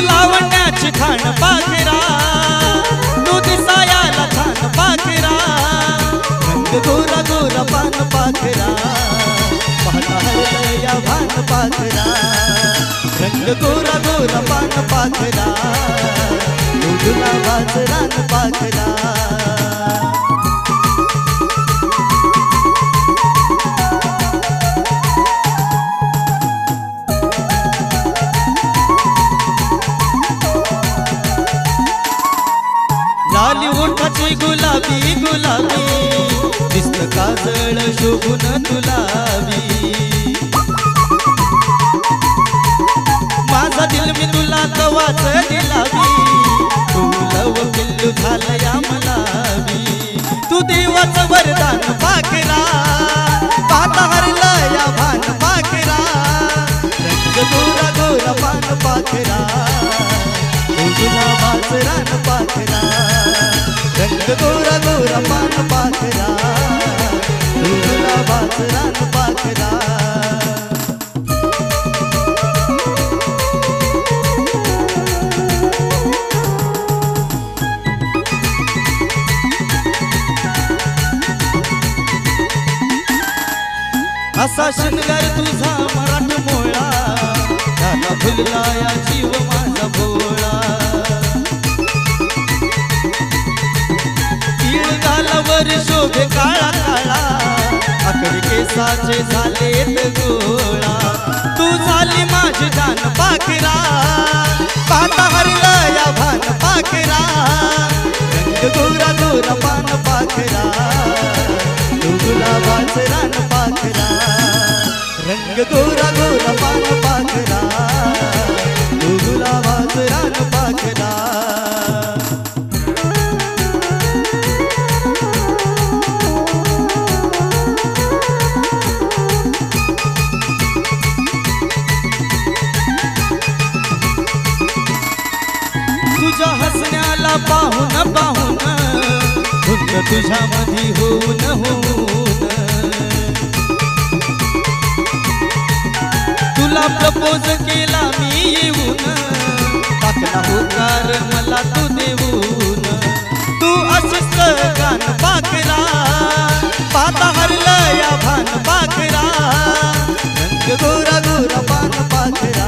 लावण्याची खाण पाखरा, तू दिसायाला छान पाखरा, रंग गोरा गोरा पान पाखरा, पाहता हरलं या भान पाखरा, रंग गोरा गोरा पान पाखरा, तू गुलाबाचं रान पाखरा. लाली ओठाची गुलाबी गुलाबी, दिसत काजळ शोभून तुलावी, माझा दिल मी तुला कवाच दिलावी, तू लव पिल्लू झालया मलावी, तू देवाचं वरदान पाखरा, पाहता हरलं या भान पाखरा, रंग गोरा गोरा पान पाखरा, तू गुलाबाचं रान पाखरा, रंग गोरा गोरा पान पाखरा, तू गुलाबाचं रान पाखरा. असा शृंगार तुझा मराठ मोळा, त्याला फुलला या जीव माझा भोळा, तीळ गालावर शोभे काळा काळा, आकडी केसाचे झालेत गोळा, तू झाली माझी जान पाखरा, पाहता हरलं या भान पाखरा, रंग गोरा गोरा पान पाखरा, तू गुलाबाचं रान पाखरा, रंग गोरा गोरा पान पाखरा, तू गुलाबाचं रान पाखरा. तुझ्या हसण्याला पाहून पाहून, धुंद तुझ्या मधी होऊन होऊन, तुला प्रपोज केला मी येऊन, टाकला होकार मला तू देऊन, तू अशीच गान पाखरा, पाहता हरलं या भान पाखरा, रंग गोरा गोरा पान पाखरा,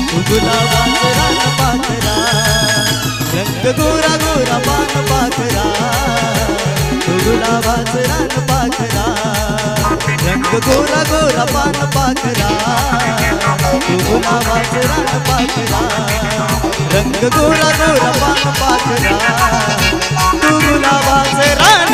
तू गुलाबाचं रान पाखरा, रंग गोरा गोरा पान पाखरा, तू गुलाबाचं रान पाखरा, रंग गोरा गोरा पान पाखरा, तू गुलाबाचं रान पाखरा, रंग गोरा गोरा पान पाखरा, तू गुलाबाचं रान